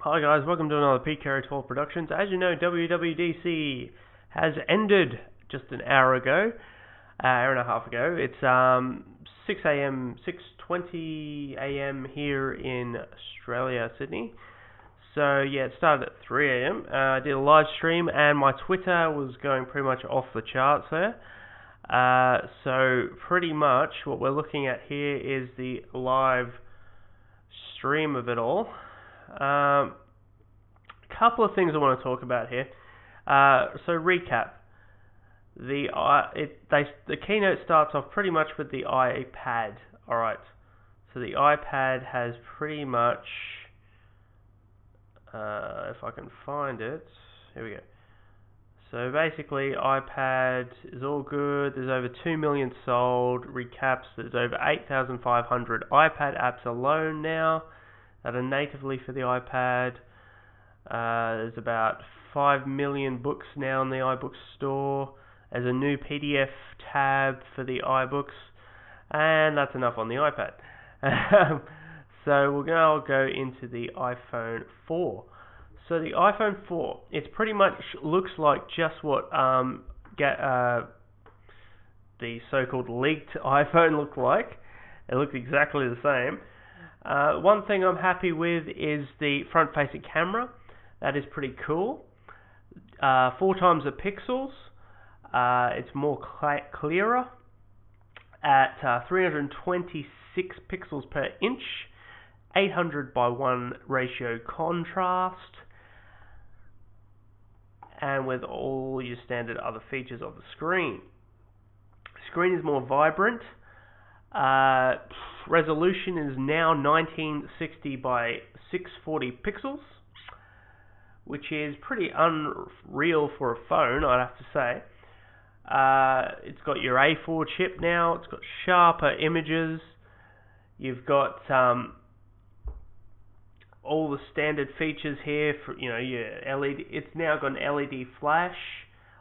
Hi guys, welcome to another PK12 Productions. As you know, WWDC has ended just an hour and a half ago. It's 6 a.m., 6:20 a.m. here in Australia, Sydney. So yeah, it started at 3 a.m. I did a live stream and my Twitter was going pretty much off the charts there. So pretty much what we're looking at here is the live stream of it all. Couple of things I want to talk about here. So recap. The keynote starts off pretty much with the iPad. All right. So the iPad has pretty much, if I can find it, here we go. So basically, iPad is all good. There's over 2 million sold. Recaps, there's over 8,500 iPad apps alone now that are natively for the iPad. There's about 5 million books now in the iBooks store. There's a new PDF tab for the iBooks, and that's enough on the iPad. So we're going to go into the iPhone 4. So the iPhone 4, it pretty much looks like just what the so-called leaked iPhone looked like. It looked exactly the same. One thing I'm happy with is the front-facing camera. That is pretty cool. 4 times the pixels. It's more clearer at 326 pixels per inch, 800:1 ratio contrast, and with all your standard other features of the screen. Screen is more vibrant. Resolution is now 1960 by 640 pixels, which is pretty unreal for a phone, I'd have to say. It's got your A4 chip now. It's got sharper images. You've got all the standard features here for your LED. It's now got an LED flash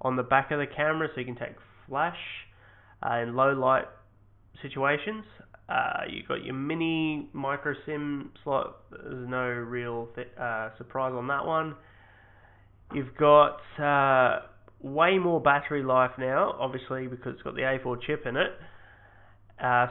on the back of the camera, so you can take flash in low light situations. You've got your mini micro SIM slot. There's no real surprise on that one. You've got way more battery life now, obviously because it's got the A4 chip in it.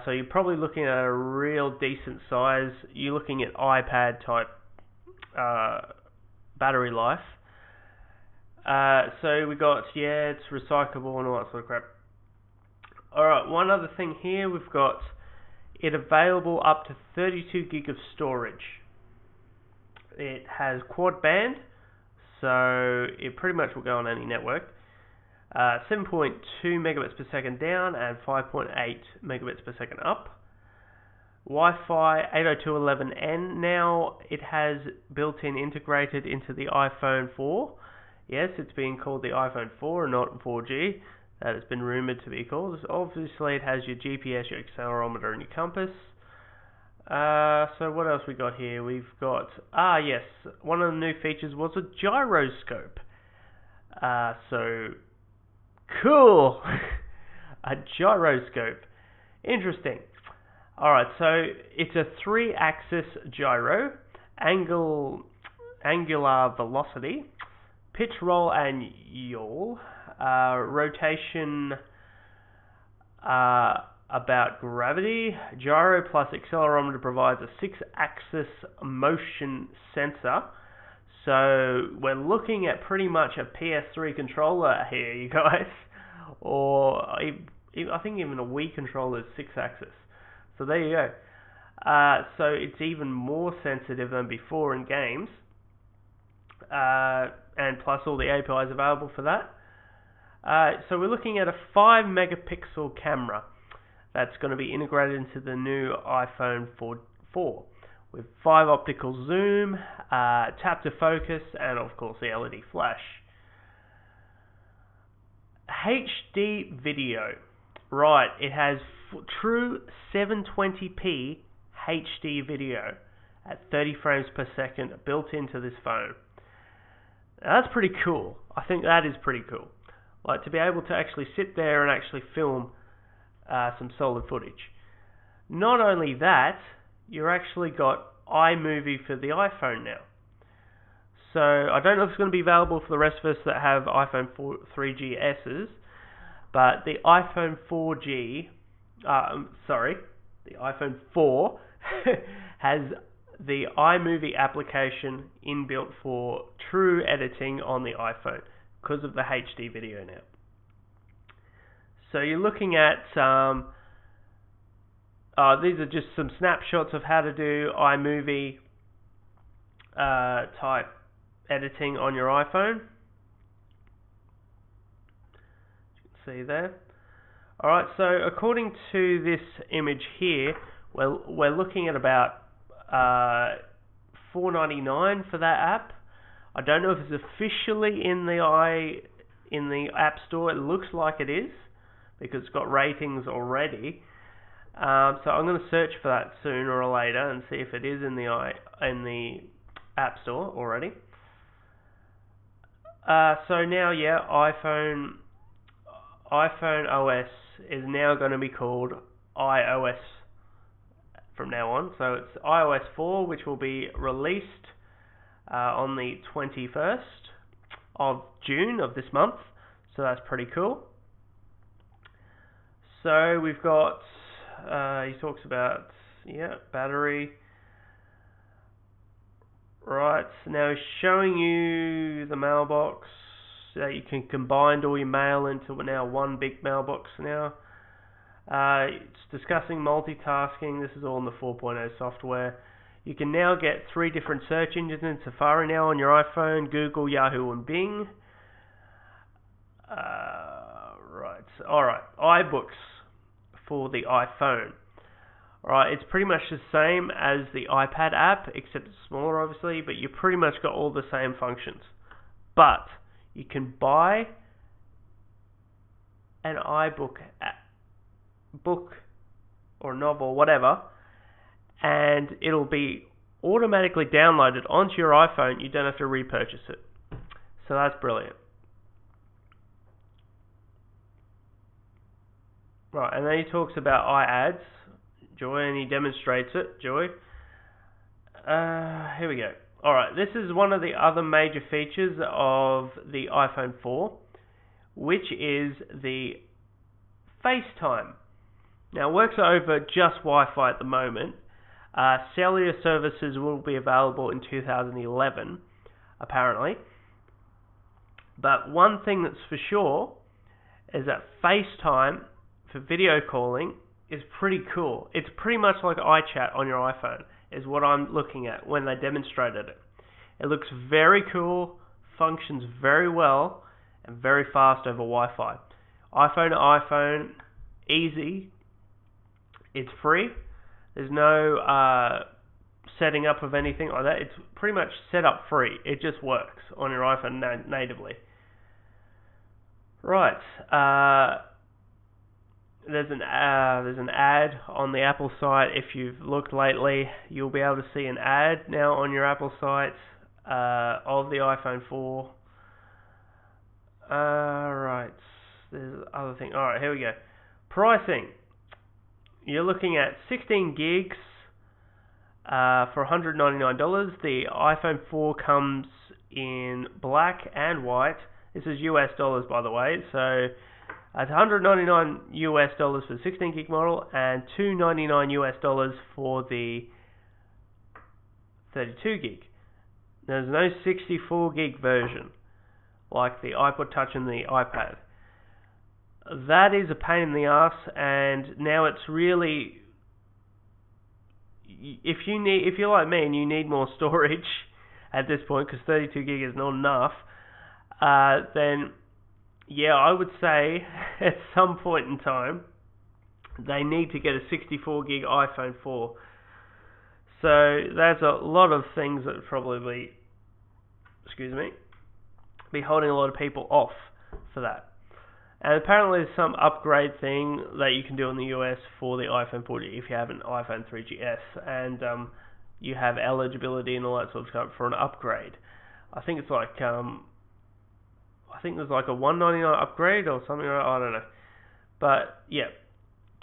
So you're probably looking at a real decent size. You're looking at iPad type battery life. So we got, it's recyclable and all that sort of crap. Alright, one other thing here, we've got it available up to 32 gig of storage. It has quad band, so it pretty much will go on any network. 7.2 megabits per second down and 5.8 megabits per second up. Wi-Fi 802.11n. Now it has built-in integrated into the iPhone 4. Yes, it's being called the iPhone 4 and not 4G. That has been rumored to be called. Obviously, it has your GPS, your accelerometer, and your compass. So what else we got here? We've got yes, one of the new features was a gyroscope. So cool, a gyroscope. Interesting. All right, so it's a 3-axis gyro, angular velocity, pitch, roll, and yaw. Rotation about gravity. Gyro plus accelerometer provides a 6-axis motion sensor. So we're looking at pretty much a PS3 controller here, you guys. Or I think even a Wii controller is 6-axis. So there you go. So it's even more sensitive than before in games. And plus all the APIs available for that. So we're looking at a 5 megapixel camera that's going to be integrated into the new iPhone 4 with 5 optical zoom, tap to focus, and of course the LED flash. HD video. Right, it has true 720p HD video at 30 frames per second built into this phone. Now, that's pretty cool. I think that is pretty cool. Like to be able to actually sit there and actually film some solid footage. Not only that, you've actually got iMovie for the iPhone now. So I don't know if it's going to be available for the rest of us that have iPhone 3GSs, but the iPhone 4G, the iPhone 4 has the iMovie application inbuilt for true editing on the iPhone because of the HD video now. So you're looking at, these are just some snapshots of how to do iMovie type editing on your iPhone. You can see there. Alright, so according to this image here, we're looking at about $4.99 for that app. I don't know if it's officially in the App Store. It looks like it is because it's got ratings already. So I'm going to search for that sooner or later and see if it is in the App Store already. So now, yeah, iPhone OS is now going to be called iOS from now on. So it's iOS 4, which will be released on the 21st of June of this month. So that's pretty cool. So we've got, he talks about, battery. Right, now he's showing you the mailbox so that you can combine all your mail into now one big mailbox now. It's discussing multitasking. This is all in the 4.0 software. You can now get 3 different search engines in Safari now on your iPhone: Google, Yahoo, and Bing. Alright, iBooks for the iPhone. Alright, it's pretty much the same as the iPad app, except it's smaller obviously, but you pretty much got all the same functions. But you can buy an iBook book or novel, whatever, and it'll be automatically downloaded onto your iPhone. You don't have to repurchase it. So that's brilliant. Right, and then he talks about iAds, Joy, and he demonstrates it, Joy. Here we go. Alright, this is one of the other major features of the iPhone 4, which is the FaceTime. Now, it works over just Wi-Fi at the moment. Cellular services will be available in 2011, apparently. But one thing that's for sure is that FaceTime for video calling is pretty cool. It's pretty much like iChat on your iPhone, is what I'm looking at when they demonstrated it. It looks very cool, functions very well, and very fast over Wi-Fi. iPhone to iPhone, easy. It's free. There's no setting up of anything like that. It's pretty much set up free. It just works on your iPhone natively. Right. There's an ad on the Apple site. If you've looked lately, you'll be able to see an ad now on your Apple site of the iPhone 4. Right. There's other thing. Alright, here we go. Pricing. You're looking at 16 gigs for $199. The iPhone 4 comes in black and white. This is US dollars, by the way. So it's $199 US dollars for the 16 gig model and $299 US dollars for the 32 gig. There's no 64 gig version like the iPod Touch and the iPad. That is a pain in the ass, and now it's really, if you're like me and you need more storage at this point because 32 gig is not enough, then yeah, I would say at some point in time they need to get a 64 gig iPhone 4. So there's a lot of things that would probably be holding a lot of people off for that. And apparently there's some upgrade thing that you can do in the US for the iPhone 4G if you have an iPhone 3GS, and you have eligibility and all that sort of stuff for an upgrade. I think it's like there's like a $199 upgrade or something. I don't know. But yeah,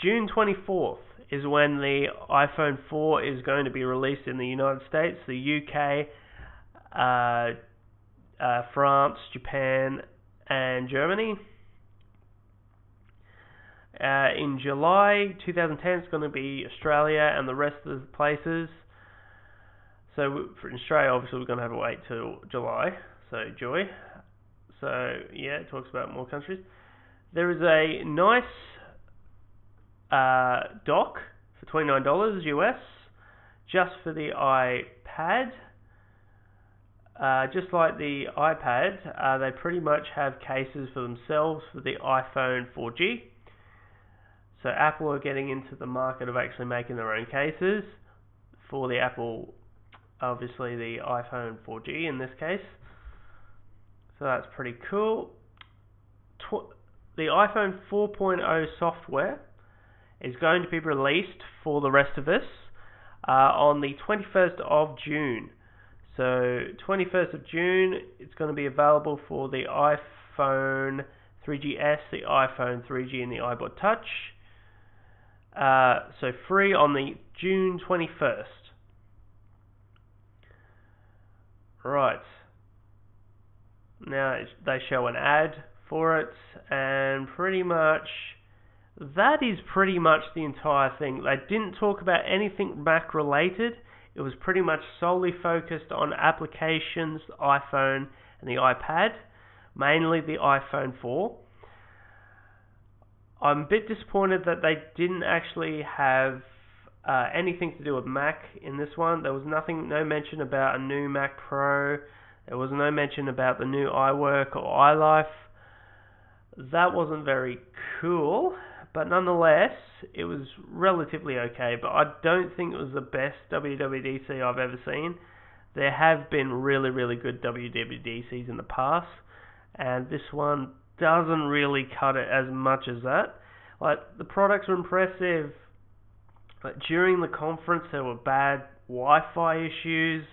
June 24th is when the iPhone 4 is going to be released in the United States. The UK France, Japan, and Germany. In July 2010, it's going to be Australia and the rest of the places. So for Australia, obviously, we're going to have to wait till July. So joy. So yeah, it talks about more countries. There is a nice dock for $29 US, just for the iPad. Just like the iPad, they pretty much have cases for themselves for the iPhone 4G. So Apple are getting into the market of actually making their own cases for the Apple, obviously the iPhone 4G in this case. So that's pretty cool. The iPhone 4.0 software is going to be released for the rest of us on the 21st of June. So 21st of June, it's going to be available for the iPhone 3GS, the iPhone 3G, and the iPod Touch. So free on the June 21st. Right. Now they show an ad for it, and pretty much that is pretty much the entire thing. They didn't talk about anything Mac related. It was pretty much solely focused on applications, the iPhone and the iPad, mainly the iPhone 4. I'm a bit disappointed that they didn't actually have anything to do with Mac in this one. There was no mention about a new Mac Pro. There was no mention about the new iWork or iLife. That wasn't very cool, but nonetheless, it was relatively okay. But I don't think it was the best WWDC I've ever seen. There have been really, really good WWDCs in the past, and this one doesn't really cut it as much as that. Like, the products were impressive, but during the conference there were bad Wi-Fi issues.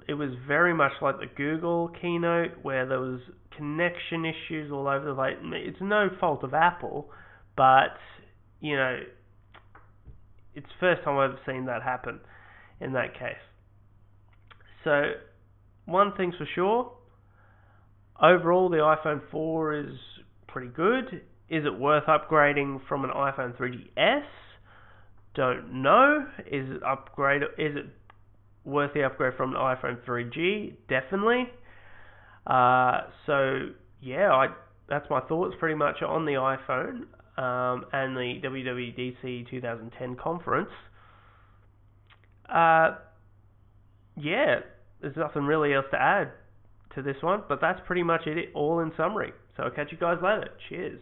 It was very much like the Google keynote, where there was connection issues all over the place. It's no fault of Apple, but you know, it's the first time I've seen that happen in that case. So one thing's for sure, overall the iPhone 4 is pretty good. Is it worth upgrading from an iPhone 3GS? Don't know. Is it worth the upgrade from an iPhone 3G? Definitely. So yeah, that's my thoughts pretty much on the iPhone and the WWDC 2010 conference. Yeah, there's nothing really else to add to this one, but that's pretty much it all in summary. So I'll catch you guys later. Cheers.